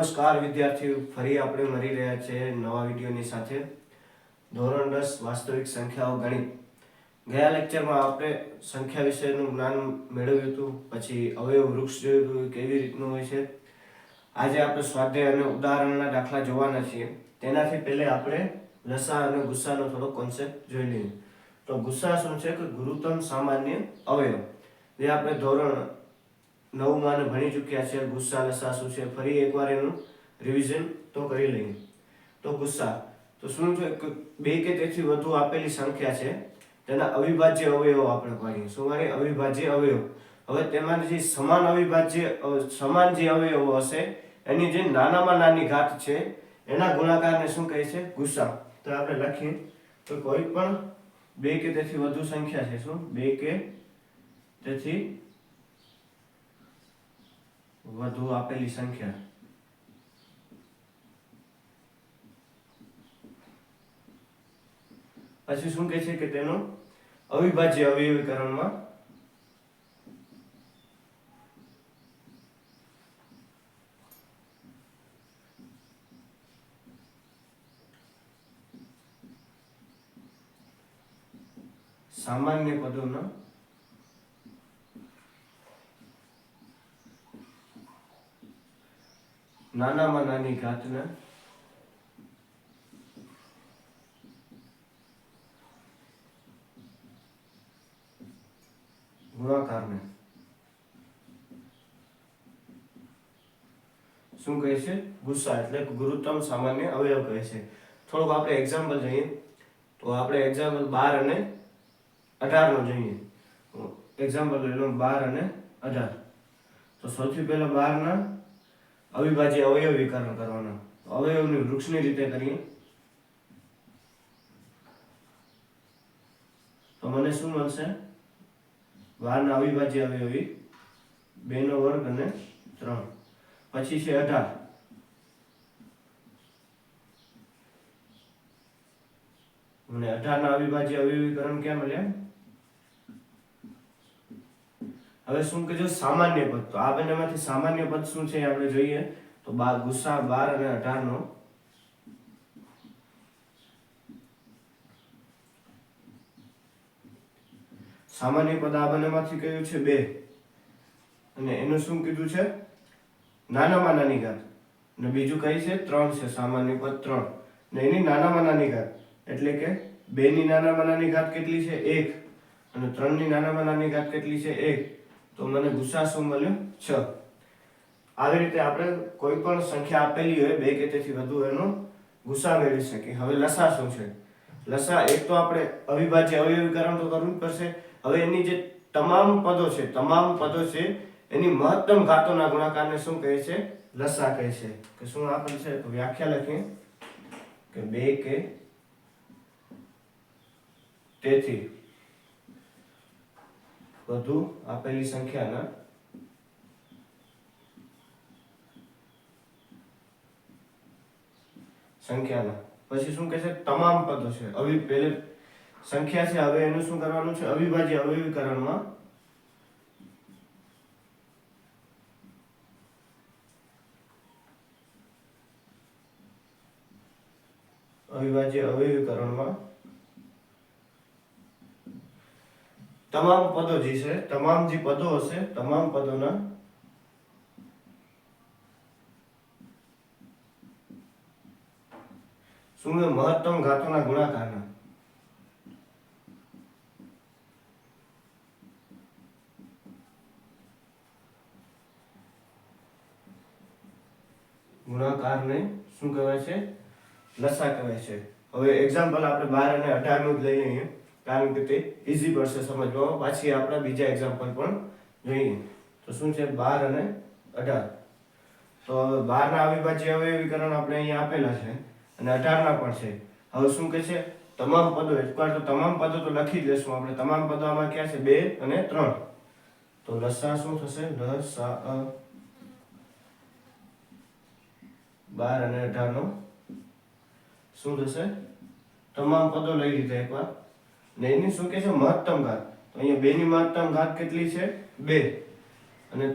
નમસ્કાર વિદ્યાર્થીઓ, ફરી આપણે મળી રહ્યા છે નવા વિડીયોની સાથે. ધોરણ 10 વાસ્તવિક સંખ્યાઓ ગણિત. ગયા લેક્ચરમાં આપણે સંખ્યા વિશેનું જ્ઞાન મેળવ્યું હતું, પછી અવયવ વૃક્ષ જોયું હતું કેવી રીતનું હોય છે. આજે આપણે સ્વાધ્યાય અને ઉદાહરણના દાખલા જોવાના છીએ. તેનાથી પહેલે આપણે લસા અને ગુસ્સાનો થોડો કોન્સેપ્ટ જોઈ લઈએ. તો ગુસ્સા શું છે કે ગુરુત્તમ સામાન્ય અવયવ, જે આપણે ધોરણ 9 માં ભણી ચૂક્યા છે. ગુસ્સા લસા શું છે, ફરી એકવાર એનું રિવિઝન તો કરી લઈએ. તો ગુસ્સા તો શું છે કે બે કે તેથી વધુ આપેલી સંખ્યા છે, તેના અવિભાજ્ય અવયવો આપણે ભણીએ. શું ભણીએ? અવિભાજ્ય અવયવ. હવે તેમાં જે સમાન જે અવયવો હશે એની જે નાનામાં નાની ઘાત છે એના ગુણાકારને શું કહે છે? ગુસ્સા. તો આપણે લખીએ તો કોઈ પણ બે કે તેથી વધુ સંખ્યા છે. શું? બે કે તેથી વધુ આપેલી સંખ્યા પછી શું કહે છે કે તેનો અવિભાજ્ય અવયવીકરણમાં સામાન્ય પદોના નાનામાં નાની ઘાતના ગુણાકારને શું કહે છે? ગુસ્સા. એટલે ગુરુત્તમ સામાન્ય અવયવ કહે છે. થોડુંક આપણે એક્ઝામ્પલ જોઈએ તો આપણે એક્ઝામ્પલ 12 અને 18 નો જોઈએ. એક્ઝામ્પલ લઈ લો 12 અને 18. તો સૌથી પહેલા 12 ના અવિભાજ્ય અવયવીકરણ કરવાના. અવયવની વૃક્ષની રીતે કરીએ તો મને શું મળશે? 12 ના અવિભાજ્ય અવયવી 2 નો વર્ગ અને 3. પછી છે 18. મને 18 ના અવિભાજ્ય અવયવીકરણ ક્યાં મળ્યા? હવે શું કીધું? સામાન્ય પદ. તો આ બંનેમાંથી સામાન્ય પદ શું છે આપણે જોઈએ તો ગુસ્સા 12 અને 18 નો સામાન્ય પદ આ બંનેમાંથી કયું છે? 2. અને એનું શું કીધું છે? નાનામાં નાની ઘાત. અને બીજું કઈ છે? 3 છે. સામાન્ય પદ 3 ને એની નાનામાં નાની ઘાત એટલે કે 2 ની નાનામાં નાની ઘાત કેટલી છે? 1. અને 3 ની નાનામાં નાની ઘાત કેટલી છે? 1. તો મને ગુસ્સા શું મળ્યો? 6. આવી રીતે આપણે કોઈ પણ સંખ્યા આપેલી હોય બે કે તેથી વધુ એનો ગુસ્સા મેળવી શકીએ. હવે લસા શું છે? લસા એક તો આપણે અવિભાજ્ય અવયવીકરણ તો કરવું જ પડશે. હવે એની જે તમામ પદો છે એની મહત્તમ ઘાતોના ગુણાકારને શું કહે છે? લસા કહે છે. કે શું આપેલ છે? તો વ્યાખ્યા લખીએ કે બે કે તેથી વધુ આપેલી સંખ્યાના પછી શું કહે છે? તમામ પદો છે. પહેલે સંખ્યા છે, હવે એનું શું કરવાનું છે? અવિભાજ્ય અવયવીકરણમાં તમામ પદો જે છે, તમામ જે પદો હશે તમામ પદોના શું મહત્તમ ઘાતોના ગુણાકારના શું કહેવાય છે? લસા કહેવાય છે. હવે એક્ઝામ્પલ આપણે 12 અને 18 નું જ લઈ લઈએ કારણ કે તે ઈઝી પડશે સમજવામાં. પાછી આપણે બીજા એક્ઝામ્પલ પણ જોઈએ. તો શું છે? 12 અને 18. તો હવે 12 ના અવિભાજ્ય અવયવીકરણ આપણે અહીંયા આપેલા છે અને 18 ના પણ છે. હવે શું કહે છે? તમામ પદો. એકવાર તો તમામ પદો તો લખી જ લેશું આપણે. તમામ પદો આમાં ક્યાં છે? 2 અને 3. તો લસા શું થશે? લસા 12 અને 18 નો શું થશે? તમામ પદો લઈ લીધા એકવાર ને એની શું કહે છે? મહત્તમ ઘાત. તો અહીંયા 2 ની મહત્તમ ઘાત કેટલી છે? 2. અને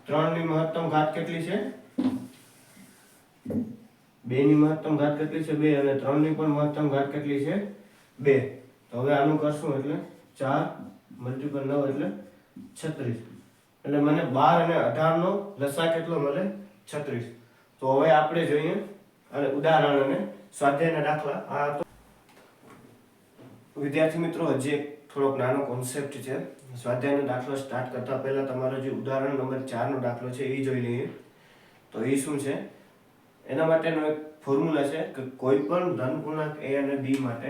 3 ની મહત્તમ ઘાત કેટલી છે? 2 ની મહત્તમ ઘાત કેટલી છે 2 અને 3 ની પણ મહત્તમ ઘાત કેટલી છે 2. તો હવે આનું કરશું એટલે 4 × 9 એટલે 36. એટલે મને 12 અને 18 નો લસા કેટલો મળે 36. તો હવે આપણે જોઈએ અને ઉદાહરણ અને સ્વાધ્યાયના દાખલા. આ તો વિદ્યાર્થી મિત્રો હજી એક થોડોક નાનો કોન્સેપ્ટ છે. સ્વાધ્યાયનો દાખલો સ્ટાર્ટ કરતા પહેલા તમારો જે ઉદાહરણ નંબર 4 નો દાખલો છે એ જોઈ લઈએ. તો એ શું છે, એના માટેનો એક ફોર્મ્યુલા છે કે કોઈ પણ ધન પૂર્ણાંક a અને b માટે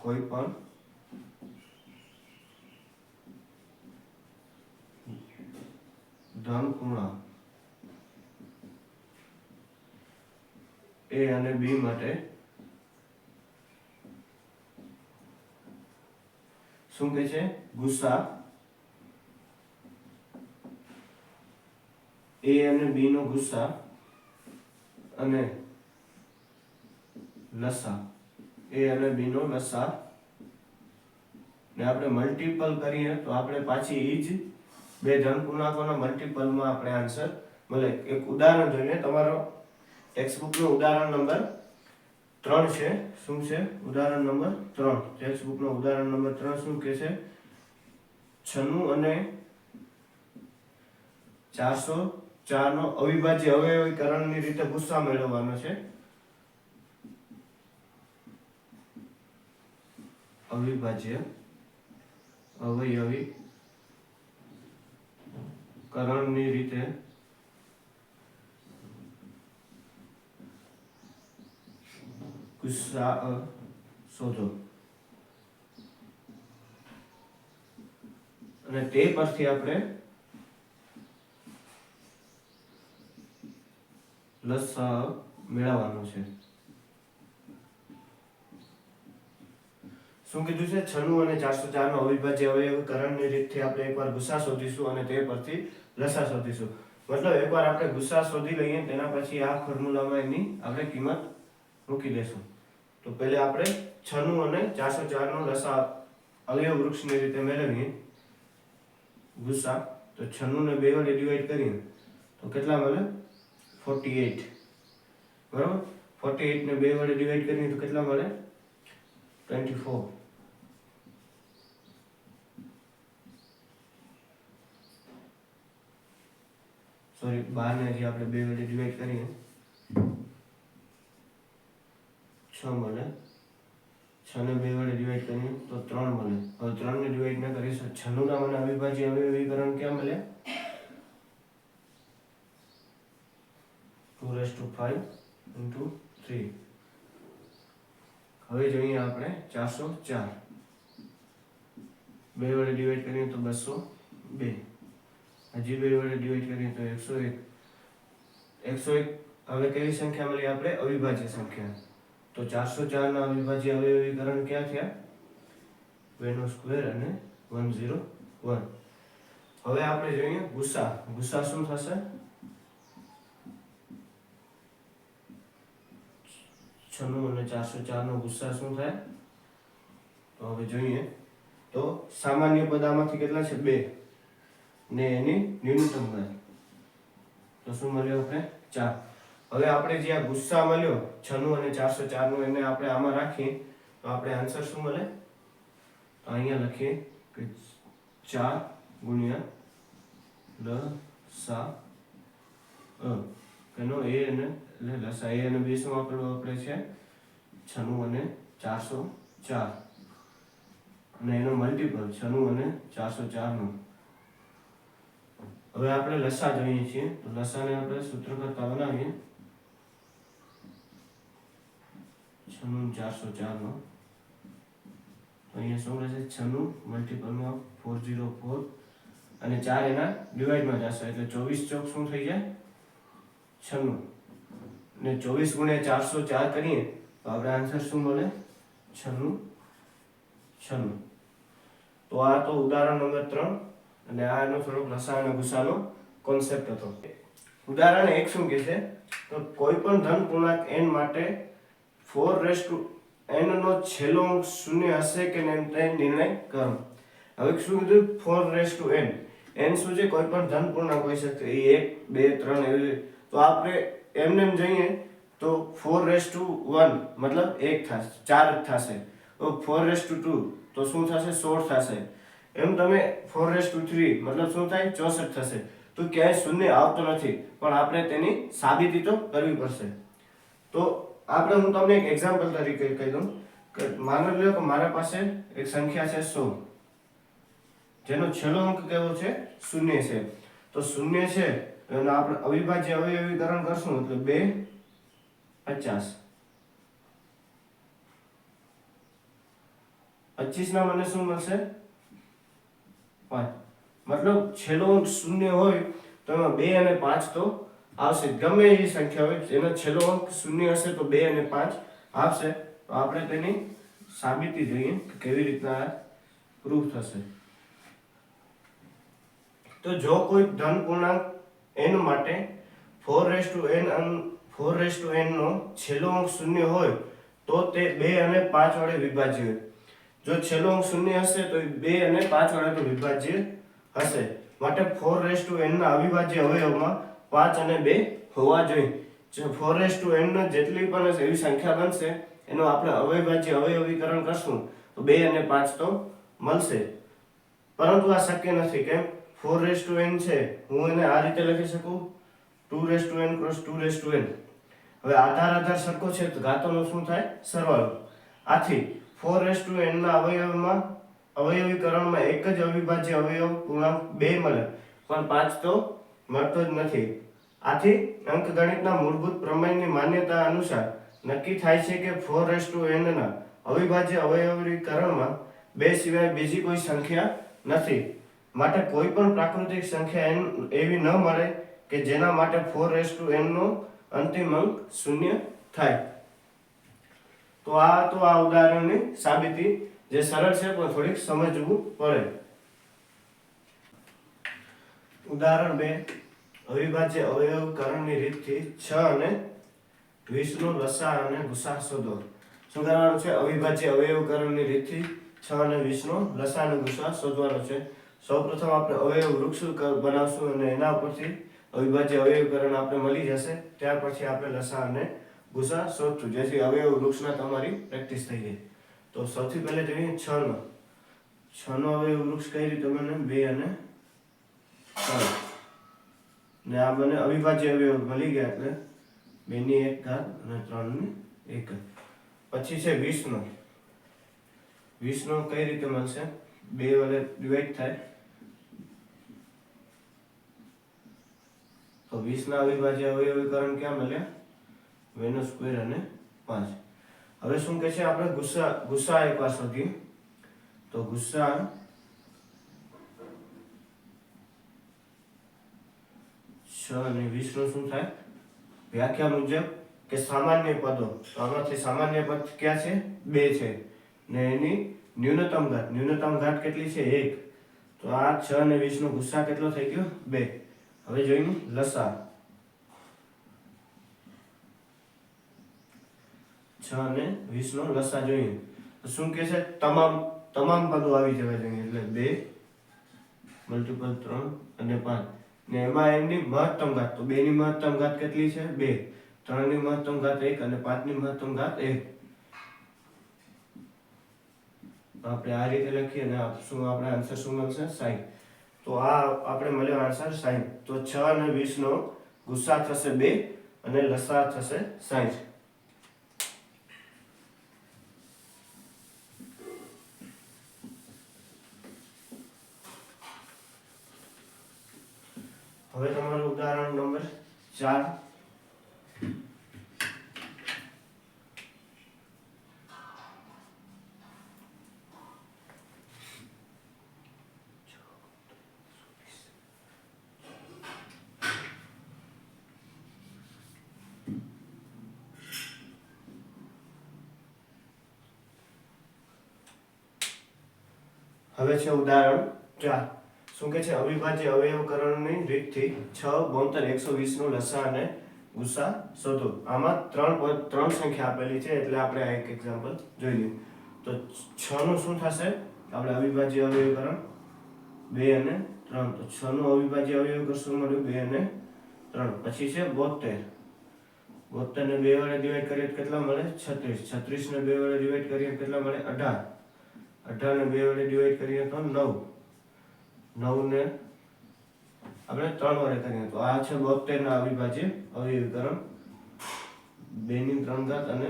કોઈ પણ ધન પૂર્ણાંક a અને b માટે શું કહે છે, ગુસા a અને b નો ગુસા અને લસા a અને b નો લસા ને આપણે મલ્ટીપલ કરીએ તો આપણે પાછી એ જ બે ધન પૂર્ણાંકોના મલ્ટીપલમાં આપણે આન્સર મળે. એક ઉદાહરણ જોઈએ. તમારો ટેક્સ્ટબુક નો ઉદાહરણ નંબર 3 છે. શું છે? ઉદાહરણ નંબર 3. ટેક્સ્ટબુક નો ઉદાહરણ નંબર 3 શું કહે છે? 96 અને 404 નો અવિભાજ્ય અવયવીકરણની રીતે ગુસ્સા મેળવવાનો છે. અવિભાજ્ય અવયવીકરણની રીતે ગુસ્સા શોધો અને તે પરથી આપણે લસા મેળવવાનો છે. શું કીધું છે? 96 અને 404 નો અવિભાજ્ય અવયવીકરણની રીતથી આપણે એકવાર ગુસા શોધીશું અને તે પરથી લસા શોધીશું. મતલબ એકવાર આપણે ગુસા શોધી લઈએ તેના પછી આ ફોર્મ્યુલામાં એની આપણે કિંમત મૂકી દેશું. તો પહેલે આપણે 96 અને 404 નો લસા અવયવ વૃક્ષની રીતે મેળવીએ ગુસા. તો 96 ને 2 વડે ડિવાઈડ કરીએ તો કેટલા મળે? 48. બરાબર? 48 ને 2 વડે ડિવાઈડ કરીએ તો કેટલા મળે? 24. સોરી, 12 ને જે આપણે 2 વડે ડિવાઈડ કરીએ 6 મળે. 6 ને 2 વડે ડિવાઈડ કરીએ તો 3 મળે. હવે 3 ને ડિવાઈડ ન કરીએ તો 96 ના મને અવિભાજ્ય અવયવીકરણ ક્યાં મળે? 2⁵ × 3. હવે જોઈએ આપણે 404. 2 વડે ડિવાઈડ કરીએ તો 202. હજી 2 વડે ડિવાઈડ કરીએ તો 101. 101 હવે કેવી સંખ્યા મળી આપણે? અવિભાજ્ય સંખ્યા. તો 404 ના અવિભાજ્ય અવયવીકરણ ક્યાં થયા? 2² અને 101. હવે આપણે જોઈએ ગુસા. ગુસા શું થશે? 96 અને 404 નો ગુસા શું થાય? તો હવે જોઈએ તો સામાન્ય પદ આમાંથી કેટલા છે? 2 ને એની ન્યૂનતમ ઘાત. તો શું મળ્યો આપણે? 4. હવે આપણે જે આ ગુસ્સા મળ્યો 96 અને 404 નો એને આપણે આમાં રાખીએ તો આપણે આન્સર શું મળે? તો અહીંયા લખીએ કે 4 ગુણ્યા લસા એનો a અને લસા a અને b શું આપણે છે? 96 અને 404 અને એનો મલ્ટીપલ 96 અને 404 નો. હવે આપણે લસા જોઈએ છીએ તો લસાને આપણે સૂત્ર કરતા બનાવીએ 96 404 નો. અહીંયા શું રહેશે? 96 મલ્ટીપલમાં 404 અને 4 એના ડિવાઈડમાં જશે એટલે 24 ચોક શું થઈ જાય? 96 ને 24 ગુણ્યા 404 કરીએ તો આપણે આન્સર શું મળે? 96. તો આ તો ઉદાહરણ નંબર 3 અને આ એનો થોડોક લસા અને ગુસાનો કોન્સેપ્ટ હતો. ઉદાહરણ 1 શું કહે છે? તો કોઈ પણ ધન પૂર્ણાંક n માટે 4n નો છેલ્લો અંક શૂન્ય હશે કે નહીં તે નિર્ણય કરો. હવે શું કીધું? 4n. n શું છે? કોઈ પણ ધન પૂર્ણાંક હોઈ શકે. એ 1 2 3 એવી. તો આપણે એમને જોઈએ તો 4:1 મતલબ 1 થશે, 4 જ થશે. તો 4:2 તો શું થશે? 16 થશે. એમ તમે 4:3 મતલબ શું થાય? 64 થશે. તો ક્યાંય શૂન્ય આવતો નથી, પણ આપણે તેની સાબિતી તો કરવી પડશે. તો હું તમને એક એક્ઝામ્પલ તરીકે કહી દઉં કે માની લો કે મારા પાસે એક સંખ્યા છે 100, જેનો છેલ્લો અંક કેવો છે? શૂન્ય છે. તો શૂન્ય છે એનો આપણે અવિભાજ્ય અવયવીકરણ કરશું એટલે 2 50. 25 ના મને શું મળશે? 5. મતલબ છેલ્લો અંક શૂન્ય હોય તો એમાં 2 અને 5 તો આવશે. ગમે એવી સંખ્યા હોય જેનો છેલ્લો અંક શૂન્ય હશે તો 2 અને 5 આવશે. તો આપણે તેની સાબિતી જોઈએ કે કેવી રીતના પ્રૂફ થશે. તો જો કોઈ ધન પૂર્ણાંક n માટે 4:n નો છેલ્લો અંક શૂન્ય હોય તો તે 2 અને 5 વડે વિભાજ્ય હોય. જો છેલ્લો અંક શૂન્ય હશે તો 2 અને 5 વડે તો વિભાજ્ય હશે. માટે 4:n ના અવિભાજ્ય અવયવમાં 5 અને 2 હોવા જોઈએ. જો 4:n ના જેટલી પણ એવી સંખ્યા બનશે એનો આપણે અવિભાજ્ય અવયવીકરણ કરશું તો 2 અને 5 તો મળશે. પરંતુ આ શક્ય નથી. કેમ? 4:n છે, હું એને આ રીતે લખી શકું 2:n × 2:n. હવે આધાર સરખો છે તો ઘાતોનો શું થાય? સરવાળો. આથી 4:n ના અવયવીકરણમાં એક જ અવિભાજ્ય અવયવ પૂર્ણાંક 2 મળે, પણ 5 તો મળતો જ નથી. આથી અંકગણિતના મૂળભૂત પ્રમેયની માન્યતા અનુસાર નક્કી થાય છે કે 4:n ના અવિભાજ્ય અવયવીકરણમાં 2 સિવાય બીજી કોઈ સંખ્યા નથી. માટે કોઈ પણ પ્રાકૃતિક સંખ્યા n એવી ન મળે કે જેના માટે 4:n નો અંતિમ અંક શૂન્ય થાય. તો આ ઉદાહરણની સાબિતી જે સરળ છે પણ થોડીક સમજવું પડે. ઉદાહરણ 2, અવિભાજ્ય અવયવીકરણની રીતથી 6 અને 20 નો લસા અને ગુસા શોધો. શું કરવાનું છે? અવિભાજ્ય અવયવીકરણની રીતથી 6 અને 20 નો લસા અને ગુસા શોધવાનો છે. સૌપ્રથમ આપણે અવયવ વૃક્ષ બનાવશું અને એના ઉપરથી અવિભાજ્ય અવયવીકરણ આપણે મળી જશે. ત્યાર પછી આપણે લસા અને ગુસા શોધશું, જેથી અવયવ વૃક્ષના તમારી પ્રેક્ટિસ થઈ જાય. તો સૌથી પહેલા જોઈએ 6 નો અવયવ વૃક્ષ કઈ રીતે બને? 2 અને 3 ને આ મને અવિભાજ્ય અવયવ મળી ગયા એટલે 2 ની 1 ઘાત અને 3 ની 1. પછી છે 20 નો કઈ રીતે મળશે? 2 વડે ડિવાઈડ થાય તો 20 ના અવિભાજ્ય અવયવીકરણ ક્યાં મળ્યા? 2² અને 5. હવે શું કહે છે? આપણે ગુસા એકવાર શોધીએ. તો ગુસા 6 અને 20 નો શું થાય? વ્યાખ્યા મુજબ કે સામાન્ય પદો. તો આમાંથી સામાન્ય પદ ક્યાં છે? 2 છે ને એની ન્યૂનતમ ઘાત કેટલી છે? 1. તો આ 6 અને 20 નો ગુસા કેટલો થઈ ગયો? 2. હવે જોઈશું લસા. 6 અને 20 નો લસા જોઈએ તો શું કહે છે? તમામ પદો આવી જવા જોઈએ એટલે 2 × 3 અને 5 ને એમાં એમની મહત્તમ ઘાત. તો 2 ની મહત્તમ ઘાત કેટલી છે? 2. 3 ની મહત્તમ ઘાત 1 અને 5 ની મહત્તમ ઘાત 1. આપણે આ રીતે લખીએ ને આપણે આન્સર શું મળશે? 60. તો આ આપણે મળ્યો આન્સર 60. તો 6 અને 20 નો ગુસા થશે 2 અને લસા થશે 60. હવે તમારું ઉદાહરણ નંબર 4. હવે છે ઉદાહરણ 4. શું કે છે? અવિભાજ્ય અવયવીકરણની રીતથી 6/120 નો લસા અને ગુસા શોધો. આમાં ત્રણ સંખ્યા આપેલી છે એટલે આપણે આ એક એક્ઝામ્પલ જોઈ લઈએ. તો 6 નું શું થશે? આપણે અવિભાજ્ય અવયવીકરણ 2 અને 3. તો 6 નું અવિભાજ્ય અવયવીકરણ શું મળ્યું? 2 અને 3. પછી છે 72. 72 ને 2 વડે ડિવાઈડ કરીએ તો કેટલા મળે? 36. 36 ને 2 વડે ડિવાઈડ કરીએ તો કેટલા મળે? 18. 18 ને 2 વડે ડિવાઈડ કરીએ તો 9. 9 ને આપણે 3 વડે કરીએ તો આ છે 72 ના અવિભાજ્ય અવયવીકરણ. 2 ની 3 ઘાત અને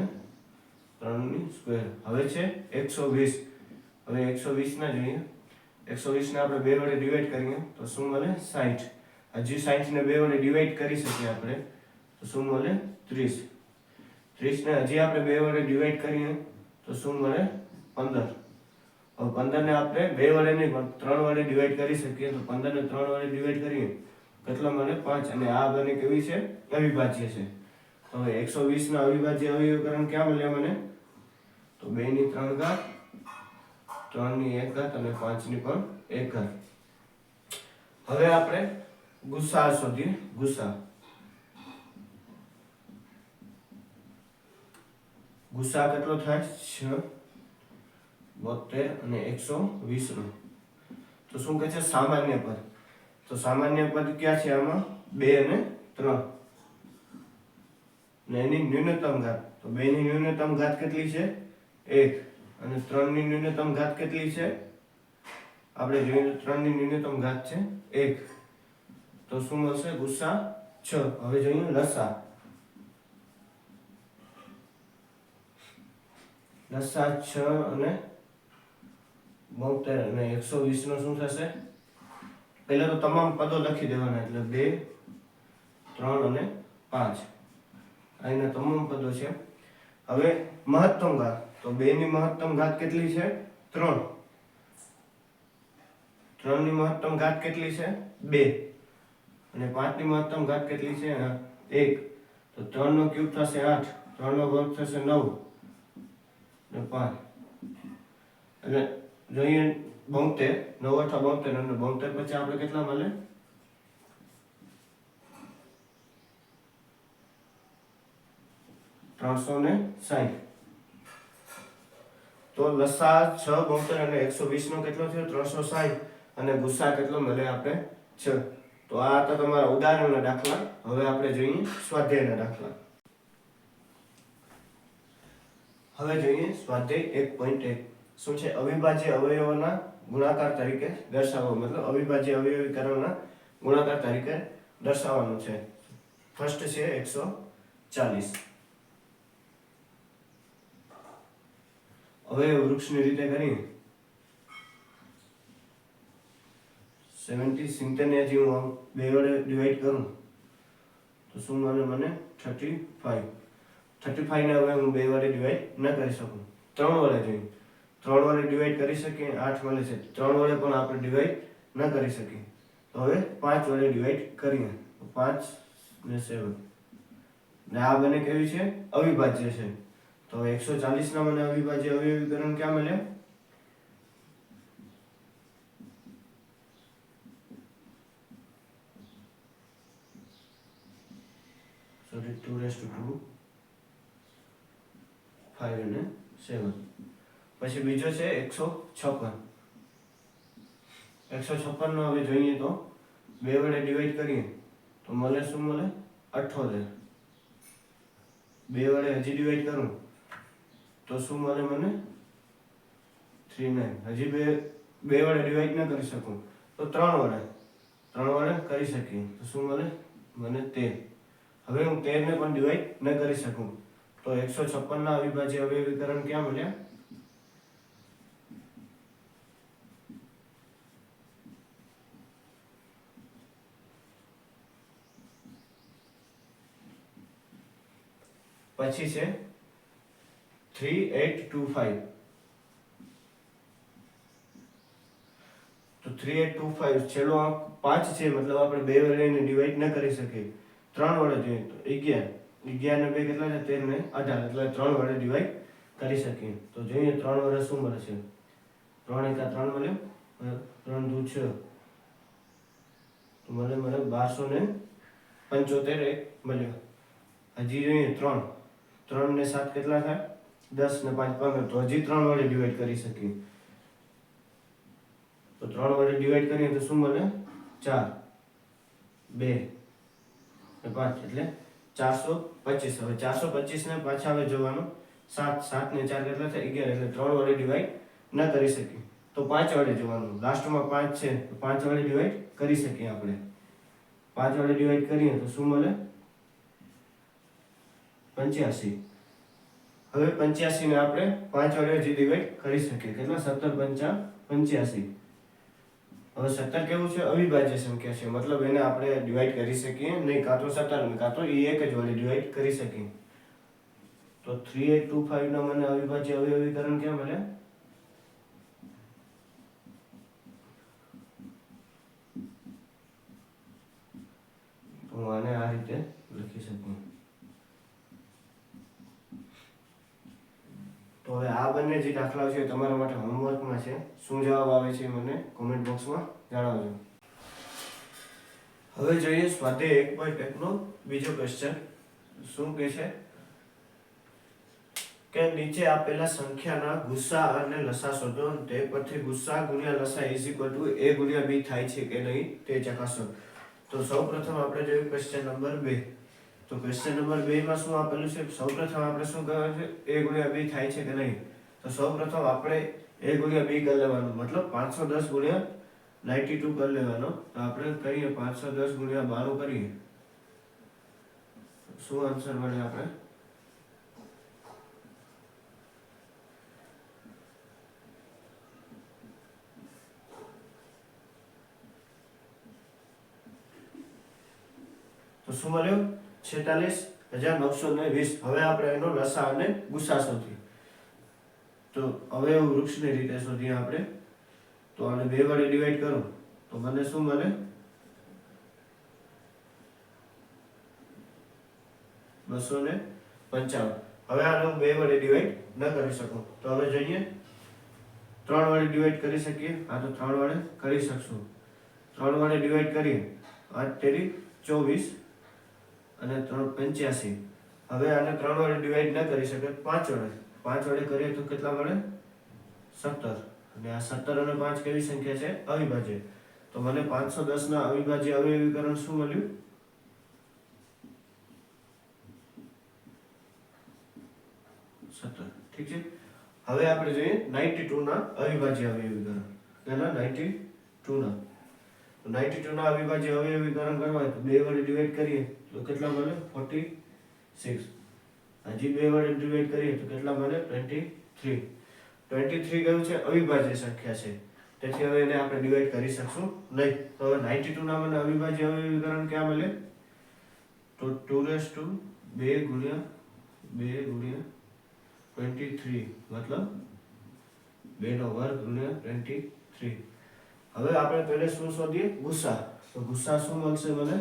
3 ની સ્ક્વેર. હવે છે 120. હવે 120 ના જોઈએ. 120 ને આપણે 2 વડે ડિવાઈડ કરીએ તો શું મળે? 60. હજી 60 ને 2 વડે ડિવાઈડ કરી શકીએ આપણે તો શું મળે? 30. 30 ને હજી આપણે 2 વડે ડિવાઈડ કરીએ તો શું મળે? 15. હવે 15 ને આપણે 2 વડે નહીં પણ 3 વડે ડિવાઈડ કરી શકીએ તો 15 ને 3 વડે ડિવાઈડ કરીએ કેટલા મળે? 5. અને આ બને કેવી છે? અવિભાજ્ય છે. હવે 120 ના અવિભાજ્ય અવયવીકરણ ક્યાં મળ્યા મને? તો 2 ની 3 ઘાત, 3 ની 1 ઘાત અને 5 ની પણ 1 ઘાત. હવે આપણે ગુસા શોધીએ. ગુસા કેટલો થાય? 6, 72 અને 120 નો. તો શું કહે છે? સામાન્ય પદ. તો સામાન્ય પદ ક્યાં છે આમાં? 2 અને 3. ને એની ન્યૂનતમ ઘાત. તો 2 ની ન્યૂનતમ ઘાત કેટલી છે? 1. અને 3 ની ન્યૂનતમ ઘાત કેટલી છે? આપણે જોઈએ તો 3 ની ન્યૂનતમ ઘાત છે 1. તો શું મળશે? ગુસા 6. હવે જોઈએ લસા. લસા 6 અને 72 અને 120 નો શું થશે? પહેલા તો તમામ પદો લખી દેવાના એટલે 2, 3 અને 5. અહીંના તમામ પદો છે. હવે મહત્તમ ઘાત. તો 2 ની મહત્તમ ઘાત કેટલી છે? 3. 3 ની મહત્તમ ઘાત કેટલી છે? 2. અને 5 ની મહત્તમ ઘાત કેટલી છે? 1. તો 3 નો ક્યુબ થશે 8. 3 નો વર્ગ થશે 9 અને 5. અને જોઈએ 72. 9 અથવા 72 અને 72 પછી આપણે કેટલા મળે? 360. તો લસા 6, 72 અને 120 નો કેટલો થયો? 360. અને ગુસા કેટલો મળે આપણે? 6. તો આ હતા તમારા ઉદાહરણના દાખલા. હવે આપણે જોઈએ સ્વાધ્યાયના દાખલા. હવે જોઈએ સ્વાધ્યાય 1.1. શું છે? અવિભાજ્ય અવયવોના ગુણાકાર તરીકે દર્શાવો. મતલબ અવિભાજ્ય અવયવીકરણના ગુણાકાર તરીકે દર્શાવવાનું છે. ફર્સ્ટ છે 140. હવે વૃક્ષની રીતે કરીએ 70. 70 ને હજી હું 2 વડે ડિવાઈડ કરું તો શું મળે મને? 35. 35 ને હવે હું 2 વડે ડિવાઈડ ન કરી શકું. 3 વડે જોઈએ. 3 વડે ડિવાઈડ કરી શકીએ 8 મળે છે. 3 વડે પણ આપણે ડિવાઈડ ન કરી શકીએ. તો હવે 5 વડે ડિવાઈડ કરીએ તો 5 ને 7. ને આ બને કેવી છે? અવિભાજ્ય છે. તો 140 ના મને અવિભાજ્ય અવયવીકરણ ક્યાં મળ્યા? 2/2, 5 અને 7. પછી બીજો છે 156. 156 નો હવે જોઈએ તો 2 વડે ડિવાઈડ કરીએ તો મળે શું મળે? 78. 2 વડે હજી ડિવાઈડ કરું તો શું મળે મને? 39. હજી 2 વડે ડિવાઈડ ન કરી શકું તો 3 વડે કરી શકીએ તો શું મળે? મને 13. હવે હું 13 ને પણ ડિવાઈડ ન કરી શકું તો 156 ના અવિભાજ્ય અવયવીકરણ ક્યાં મળ્યા? પછી છે 3825. તો 3825 છેલ્લો અંક 5 છે. મતલબ આપણે 2 વડે એને ડિવાઈડ ન કરી શકીએ. 3 વડે જોઈએ તો 11. 11 ને 2 કેટલા છે? 13 ને 18. એટલે 3 વડે ડિવાઈડ કરી શકીએ. તો જોઈએ 3 વડે શું મળે છે? 3 એકા 3 મળ્યો. 3 દુ 6. તો મને 1275 મળ્યો. હજી જોઈએ 3. 3 ને 7 કેટલા થાય? 10 ને 5 15. તો હજી 3 વડે ડિવાઈડ કરી શકીએ. તો 3 વડે ડિવાઈડ કરીએ તો શું મળે? 4, 2 ને 5 એટલે 425. હવે 425 ને પાછા હવે જોવાનું 7 ને 4 કેટલા થાય 11, એટલે 3 વડે ડિવાઈડ ન કરી શકીએ તો 5 વડે જોવાનું. લાસ્ટમાં 5 છે તો 5 વડે ડિવાઈડ કરી શકીએ આપણે. 5 વડે ડિવાઈડ કરીએ તો શું મળે 85. હવે 85 ને આપણે 5 વડે હજી ડિવાઈડ કરી શકીએ. કેટલા 17 5 85. હવે 17 કેવું છે અવિભાજ્ય સંખ્યા છે, મતલબ એને આપણે ડિવાઈડ કરી શકીએ નહીં, કાં તો 17 કાં તો એ એક જ વડે ડિવાઈડ કરી શકીએ. તો 3825 ના મને અવિભાજ્ય અવયવીકરણ ક્યાં મળે? તો હું આને આ રીતે લખી શકું. તો હવે આ બંને જે દાખલાઓ છે તમારા માટે હોમવર્કમાં છે. શું જવાબ આવે છે મને કોમેન્ટ બોક્સમાં જણાવજો. હવે જોઈએ સ્વાધ્યાય 1.1 નો બીજો ક્વેશ્ચન. શું કહે છે કે નીચે આપેલા સંખ્યાના ગુસ્સા અને લસા શોધો. તે પરથી ગુસ્સા ગુણ્યા લસા a ગુણ્યા b થાય છે કે નહીં તે ચકાસો. તો સૌપ્રથમ આપણે જોઈએ ક્વેશ્ચન નંબર 2. તો ક્વેશ્ચન નંબર 2 માં શું આપેલું છે? સૌપ્રથમ આપણે શું કરવાનું છે? a ગુણ્યા b થાય છે કે નહીં. તો સૌપ્રથમ આપણે a ગુણ્યા b કરી લેવાનું, મતલબ 510 ગુણ્યા 92 કરી લેવાનો. તો આપણે કરીએ 510 ગુણ્યા 92 કરીએ. શું આન્સર મળે આપણે? તો શું મળ્યું 46,920. હવે આપણે એનો લસા અને ગુસા શોધીએ. તો અવયવ વૃક્ષની રીતે શોધીએ આપણે. તો આને 2 વડે ડિવાઈડ કરો તો મને શું મળે 255. હવે આને હું 2 વડે ડિવાઈડ ન કરી શકું તો હવે જોઈએ 3 વડે ડિવાઈડ કરી શકીએ. આ તો 3 વડે કરી શકશું. 3 વડે ડિવાઈડ કરીએ 8 તેરી 24 અને 3 85. હવે આને 3 વડે ડિવાઈડ ન કરી શકે 5 વડે. 5 વડે કરીએ તો કેટલા મળે 17. અને આ 17 અને 5 કેવી સંખ્યા છે? અવિભાજ્ય. તો મને 510 ના અવિભાજ્ય અવયવીકરણ શું મળ્યું? ઠીક છે. હવે આપણે જોઈએ 92 ના અવિભાજ્ય અવયવીકરણ. એના 92 ના 92 ના અવિભાજ્ય અવયવીકરણ કરવા હોય તો 2 વડે ડિવાઈડ કરીએ તો કેટલા મળે 46. હજી 2 વડે ડિવાઈડ કરીએ તો કેટલા મળે 23. 23 કયું છે? અવિભાજ્ય સંખ્યા છે, તેથી હવે એને આપણે ડિવાઈડ કરી શકશું નહીં. તો હવે 92 ના મને અવિભાજ્ય અવયવીકરણ ક્યાં મળે? તો 2 ગુણ્યા 23 મતલબ 2 નો વર્ગ ગુણ્યા 23. હવે આપણે પહેલે શું શોધીએ? ગુસ્સા. તો ગુસ્સા શું મળશે મને?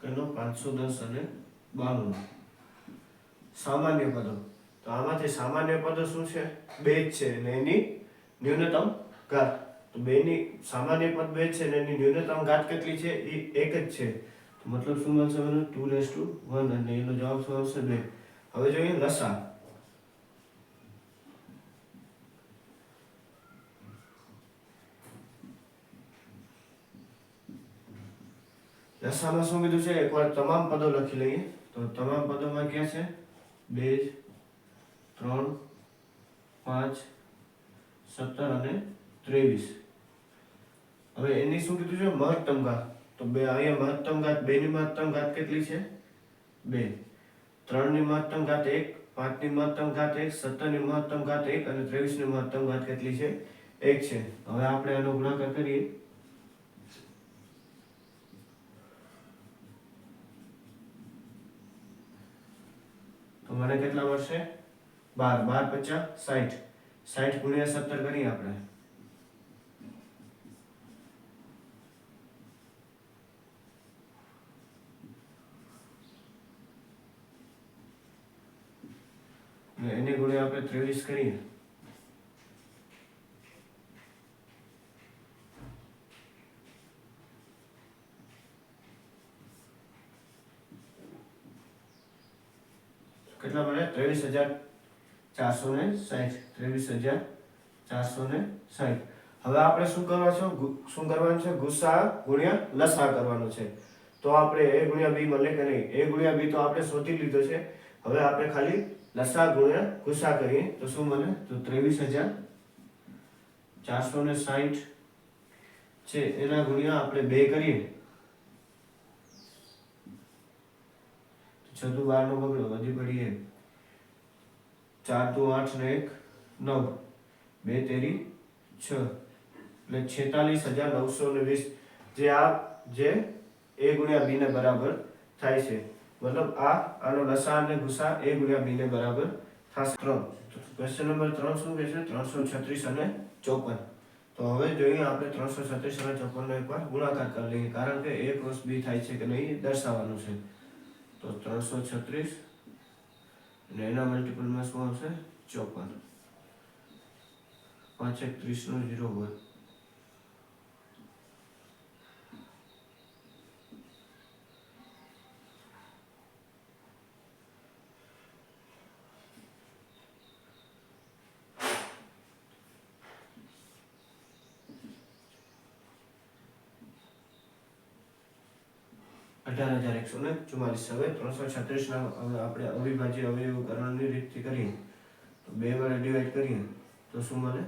કેનો 510 અને 92. સામાન્ય પદો. તો આમાંથી સામાન્ય પદો શું છે? 2 જ છે અને એની ન્યૂનતમ ઘાત. તો બેની સામાન્ય પદ 2 છે અને એની ન્યૂનતમ ઘાત કેટલી છે? એ 1 જ છે. તો મતલબ શું મળશે મને 2 અને એનો જવાબ શું આવશે 2. હવે જોઈએ લસા. લસામાં શું કીધું છે? એકવાર તમામ પદો લખી લઈએ. તો તમામ પદોમાં ક્યાં છે? 2 3 5 17 અને 23. હવે એની શું કીધું છે? મહત્તમ ઘાત. તો બે અહીંયા મહત્તમ ઘાત 2 ની મહત્તમ ઘાત કેટલી છે? 2. 3 ની મહત્તમ ઘાત 1, 5 ની મહત્તમ ઘાત 1, 17 ની મહત્તમ ઘાત 1 અને 23 ની મહત્તમ ઘાત કેટલી છે? 1 છે. હવે આપણે આનો ગુણાકાર કરીએ. તો મને કેટલા મળશે? 12. 12 × 50 60. 60 ગુણ્યા 17 કરીએ આપણે. એને ગુણ્યા આપણે 23 કરીએ. કેટલા મળે? 23,460. 23,460. હવે આપણે શું કરવાનું છે? ગુસા ગુણ્યા લસા કરવાનું છે. તો આપણે a ગુણ્યા b મળે કે નહીં? a ગુણ્યા b તો આપણે શોધી લીધો છે. હવે આપણે ખાલી લસા ગુણ્યા ગુસા કરીએ તો શું મળે? તો 23,460 છે એના ગુણ્યા આપણે 2 કરીએ. છતું 12 નો બગડો વધી પડી 4 દુ 8 ને 1 9 2 તેરી 6 એટલે 46,920 જે a ગુણ્યા b ને બરાબર થાય છે. મતલબ આનો લસા અને ગુસા a ગુણ્યા b ને બરાબર થશે. 3 ક્વેશ્ચન નંબર 3 શું કહે છે? 336 અને 54. તો હવે જોઈએ આપણે 336 અને 54 નો એકવાર ગુણાકાર કરી લઈએ, કારણ કે a ક્રોસ b થાય છે કે નહીં દર્શાવવાનું છે. તો 336 અને એના મલ્ટીપલમાં શું આવશે? 54. 5 1 30 નો 0 હોય. હવે 336 ના આપણે અવિભાજ્ય અવયવીકરણની રીતથી કરીએ તો 2 વડે ડિવાઈડ કરીએ તો શું મળે?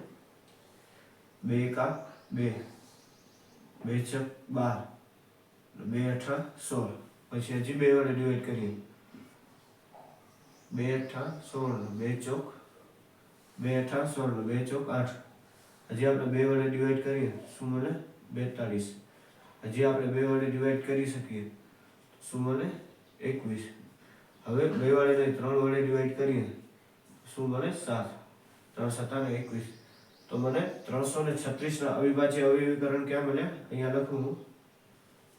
2 એકા 2, 2 છક 12, 2 અઠા 16. પછી હજી 2 વડે ડિવાઈડ કરીએ 2 અઠા 16, 2 ચોક 2 અઠા 16, 2 ચોક 8. હજી આપણે 2 વડે ડિવાઈડ કરીએ શું મળે? 42. હજી આપણે 2 વડે ડિવાઈડ કરી શકીએ શું મળે? 21. હવે 2 વડે નહીં 3 વડે ડિવાઈડ કરીએ શું મળે? 7. 3 7 ને 21. તો મને 336 ના અવિભાજ્ય અવયવીકરણ ક્યાં મળે? અહીંયા લખું હું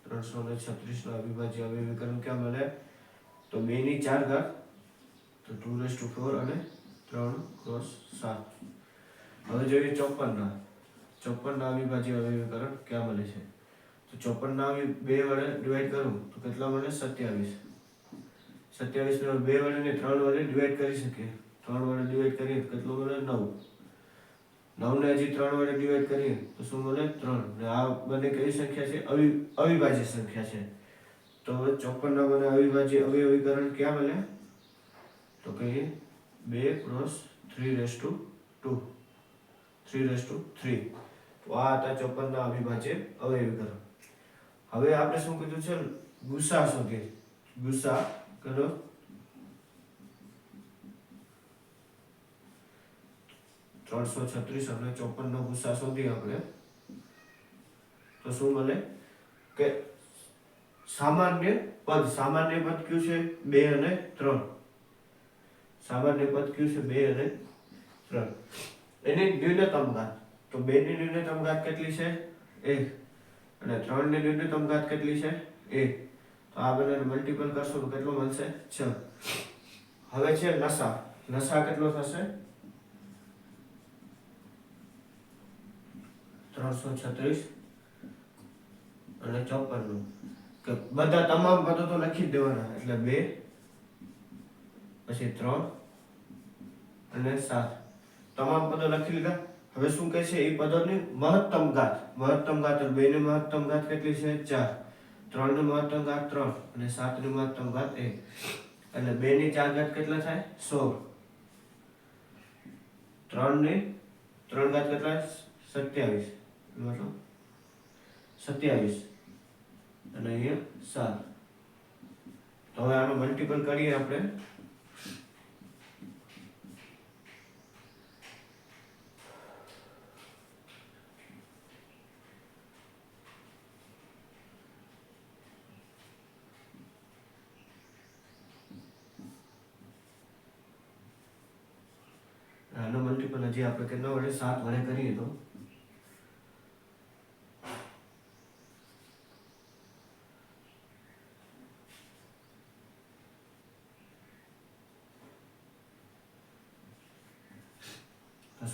336 ના અવિભાજ્ય અવયવીકરણ ક્યાં મળે? તો 2 ની 4 ઘાત તો 2⁴ અને 3 ક્રોસ 7. હવે જોઈએ 54 ના અવિભાજ્ય અવયવીકરણ ક્યાં મળે છે? તો 54 ના 2 વડે ડિવાઈડ કરું તો કેટલા મળે? 27. 27 ને 2 વડે ને 3 વડે ડિવાઈડ કરી શકીએ. 3 વડે ડિવાઈડ કરીએ તો કેટલું મળે? 9. 9 ને હજી 3 વડે ડિવાઈડ કરીએ તો શું મળે? 3. ને આ બંને કઈ સંખ્યા છે? અવિભાજ્ય સંખ્યા છે. તો 54 ના મને અવિભાજ્ય અવયવીકરણ ક્યાં મળે? તો કહીએ 2 ક્રોસ 3⁵2 3⁵3. તો આ હતા 54 ના અવિભાજ્ય અવયવીકરણ. હવે આપણે શું કીધું છે? ગુસા શોધીએ. ગુસા કરો 336 અને 54 નો ગુસા શોધીએ આપણે તો શું મળે? કે સામાન્ય પદ કયું છે? 2 અને 3. સામાન્ય પદ કયું છે? 2 અને 3. એની ન્યૂનતમ ઘાત તો 2 ની ન્યૂનતમ ઘાત કેટલી છે? 1. અને 3 ની ન્યૂનતમ ઘાત કેટલી છે? 1. તો આ બંનેને મલ્ટીપલ કરશો તો કેટલો મળશે? 6. હવે છે લસા કેટલો થશે? 336 અને 54 નું કે બધા તમામ પદો તો લખી જ દેવાના એટલે 2 પછી 3 અને 7 તમામ પદો લખી લીધા. હવે શું કહે છે? એ પદોની મહત્તમ ઘાત 2 ની મહત્તમ ઘાત કેટલી છે? 4. 3 ની મહત્તમ ઘાત 3 અને 7 ની મહત્તમ ઘાત 1 એટલે 2 ની 4 ઘાત કેટલા થાય? 16. 3 ની 3 ઘાત કેટલા? 27. મતલબ 27 અને અહીંયા 7. તો હવે આનો મલ્ટીપલ કરીએ આપણે આનો મલ્ટીપલ હજી આપણે કેટલા વડે? 7 વડે કરીએ તો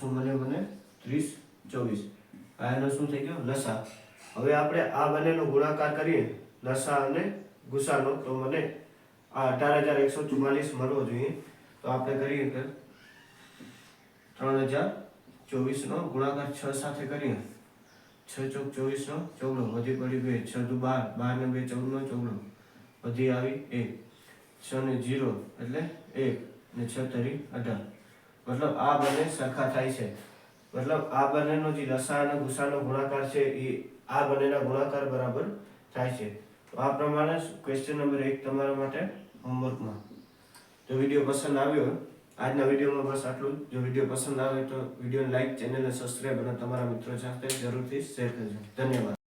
શું મળે મને? 30 24. આ એનો શું થઈ ગયો? લસા. હવે આપણે આ બંનેનો ગુણાકાર કરીએ લસા અને ગુસાનો તો મને આ 18,144 મળવો જોઈએ. તો આપણે કરીએ કે 3024 24 નો ગુણાકાર 6 સાથે કરીએ 6 ચોક 24 નો ચોગડો વધી પડી 2 6 દુ 12 12 ને 2 14 નો ચોગડો વધી આવી 1 6 ને 0 એટલે 1 ને 6 તરી 18 મતલબ આ બંને સરખા થાય છે મતલબ આ બંનેનો જે લસા અને ગુસાનો ગુણાકાર છે એ આ બંનેના ગુણાકાર બરાબર થાય છે તો આ પ્રમાણે ક્વેશ્ચન નંબર 1 તમારા માટે હોમવર્કમાં જો વિડીયો પસંદ આવ્યો આજના વિડીયોમાં બસ આટલું જ જો વિડીયો પસંદ આવે તો વિડીયોને લાઈક ચેનલને સબસ્ક્રાઈબ અને તમારા મિત્રો સાથે જરૂરથી શેર કરજો ધન્યવાદ